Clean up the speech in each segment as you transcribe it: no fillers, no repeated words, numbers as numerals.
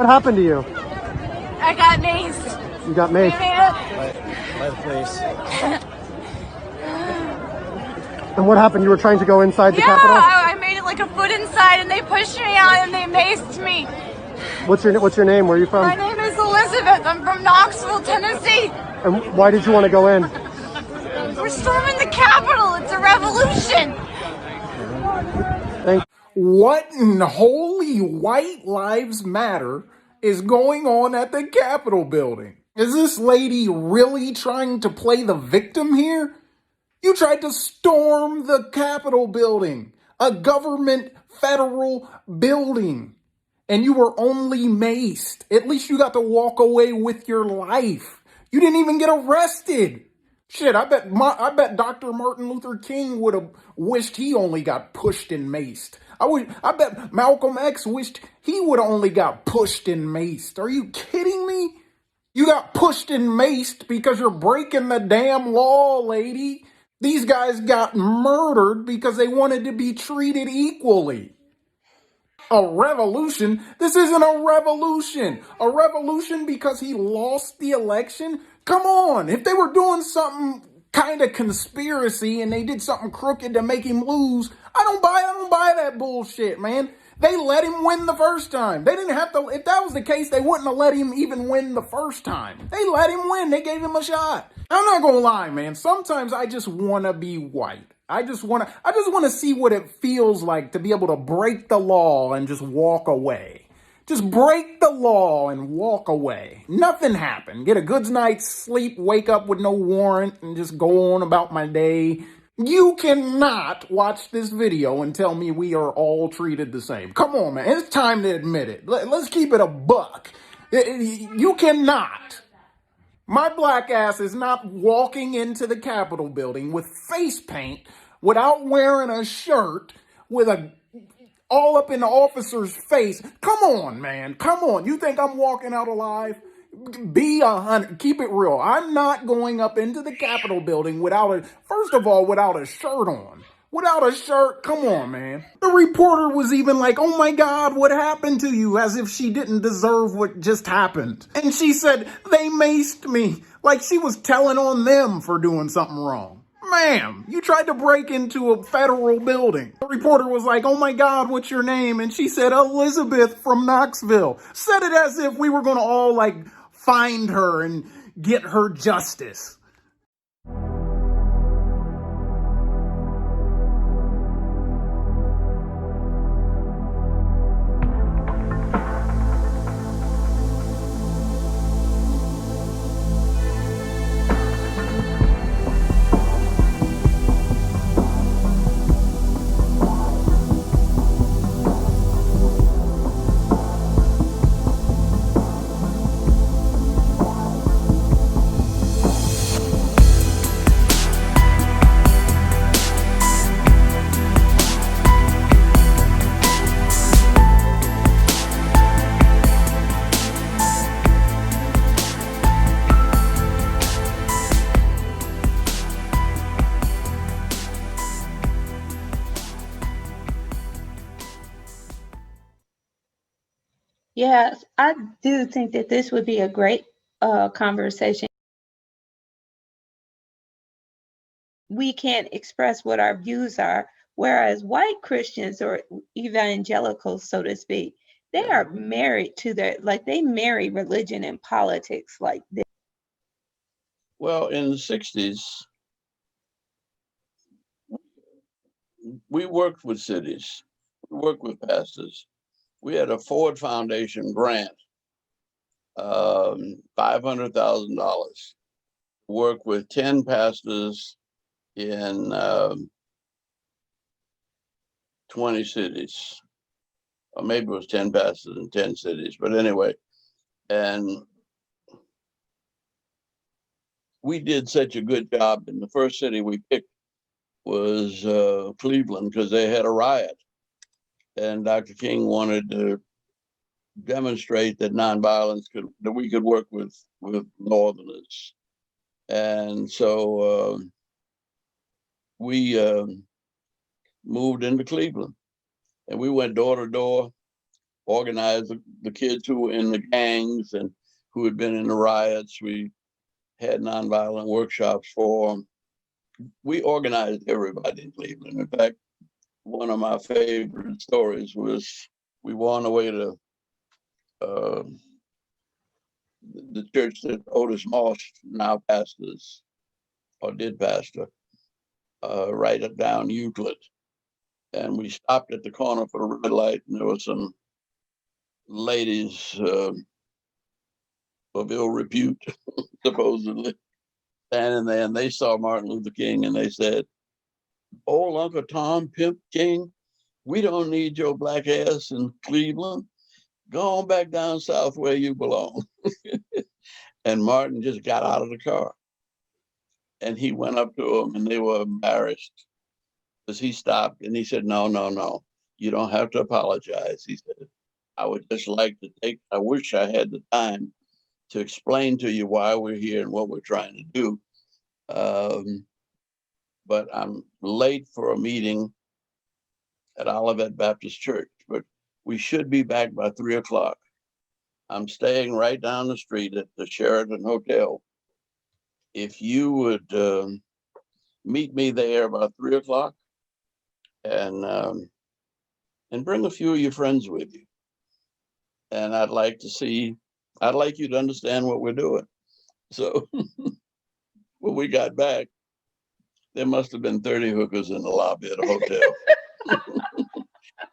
What happened to you? I got maced. You got maced. By the police. And what happened? You were trying to go inside the Yeah, Capitol? I made it like a foot inside and they pushed me out and they maced me. What's your name? Where are you from? My name is Elizabeth. I'm from Knoxville, Tennessee. And why did you want to go in? We're storming the Capitol. It's a revolution. Thank What in holy white lives matter is going on at the Capitol building? Is this lady really trying to play the victim here? You tried to storm the Capitol building, a government federal building, and you were only maced. At least you got to walk away with your life. You didn't even get arrested. Shit, I bet Dr. Martin Luther King would have wished he only got pushed and maced. I bet Malcolm X wished he would have only got pushed and maced. Are you kidding me? You got pushed and maced because you're breaking the damn law, lady. These guys got murdered because they wanted to be treated equally. A revolution? This isn't a revolution. A revolution because he lost the election? Come on. If they were doing something kind of conspiracy and they did something crooked to make him lose, I don't buy that bullshit, man. They let him win the first time. They didn't have to, if that was the case, they wouldn't have let him even win the first time. They let him win. They gave him a shot. I'm not gonna lie, man. Sometimes I just wanna be white. I just wanna see what it feels like to be able to break the law and just walk away. Just break the law and walk away. Nothing happened. Get a good night's sleep, wake up with no warrant, and just go on about my day. You cannot watch this video and tell me we are all treated the same. Come on, man. It's time to admit it. Let's keep it a buck. You cannot. My black ass is not walking into the Capitol building with face paint, without wearing a shirt, with a all up in the officer's face. Come on, man. Come on. You think I'm walking out alive? Be 100. Keep it real. I'm not going up into the Capitol building first of all, without a shirt on. Without a shirt, come on, man. The reporter was even like, oh my God, what happened to you? As if she didn't deserve what just happened. And she said, they maced me. Like she was telling on them for doing something wrong. Ma'am, you tried to break into a federal building. The reporter was like, oh my God, what's your name? And she said, Elizabeth from Knoxville. Said it as if we were going to all find her and get her justice. Yes, I do think that this would be a great conversation. We can't express what our views are, whereas white Christians or evangelicals, so to speak, they are married to they marry religion and politics like this. Well, in the 60s, we worked with cities, we worked with pastors. We had a Ford Foundation grant, $500,000, work with 10 pastors in 20 cities, or maybe it was 10 pastors in 10 cities, but anyway, and we did such a good job. And the first city we picked was Cleveland, because they had a riot. And Dr. King wanted to demonstrate that nonviolence that we could work with Northerners. And so we moved into Cleveland, and we went door to door organized the kids who were in the gangs and who had been in the riots. We had nonviolent workshops for them. We organized everybody in Cleveland. In fact, one of my favorite stories was we were on the way to uh, the church that Otis Moss now pastors, or did pastor, right down Euclid. And we stopped at the corner for a red light, and there were some ladies of ill repute, supposedly, standing there, and they saw Martin Luther King, and they said, "Old Uncle Tom Pimp King, we don't need your black ass in Cleveland. Go on back down south where you belong." And Martin just got out of the car, and he went up to them, and they were embarrassed because he stopped, and he said, "No, no, no, you don't have to apologize." He said, "I would just like to I wish I had the time to explain to you why we're here and what we're trying to do. But I'm late for a meeting at Olivet Baptist Church, but we should be back by 3 o'clock. I'm staying right down the street at the Sheraton Hotel. If you would meet me there about 3 o'clock and bring a few of your friends with you. And I'd like you to understand what we're doing." So when we got back, there must have been 30 hookers in the lobby of the hotel.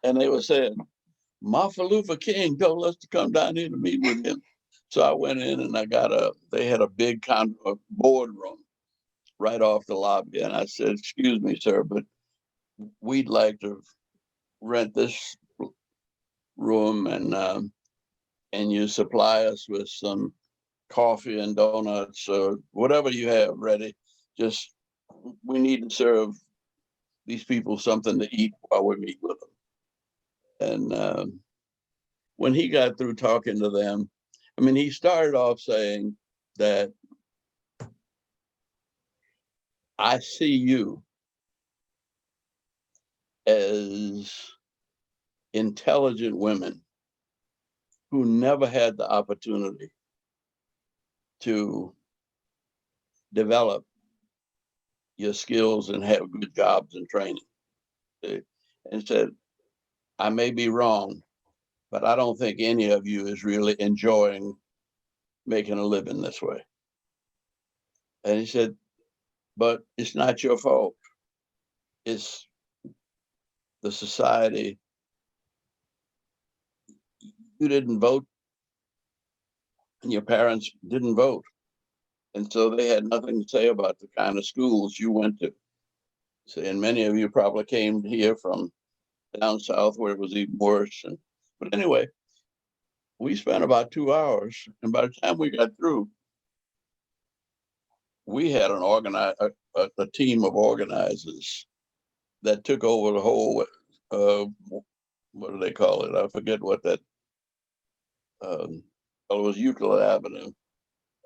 And they were saying, "Martin Luther King told us to come down here to meet with him." So I went in and they had a big boardroom right off the lobby. And I said, "Excuse me, sir, but we'd like to rent this room and you supply us with some coffee and donuts or whatever you have ready. Just, we need to serve these people something to eat while we meet with them." And when he got through talking to them, I mean, he started off saying that, "I see you as intelligent women who never had the opportunity to develop your skills and have good jobs and training." And said, "I may be wrong, but I don't think any of you is really enjoying making a living this way." And he said, "But it's not your fault. It's the society. You didn't vote, and your parents didn't vote. And so they had nothing to say about the kind of schools you went to. So, and many of you probably came here from down south where it was even worse." But anyway, we spent about 2 hours, and by the time we got through, we had a team of organizers that took over the whole, what do they call it? I forget what that, well, it was Euclid Avenue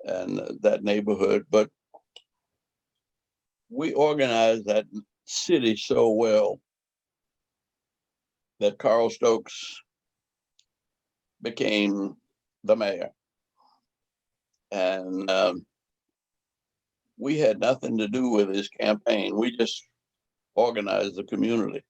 and that neighborhood, but we organized that city so well that Carl Stokes became the mayor. And we had nothing to do with his campaign. We just organized the community.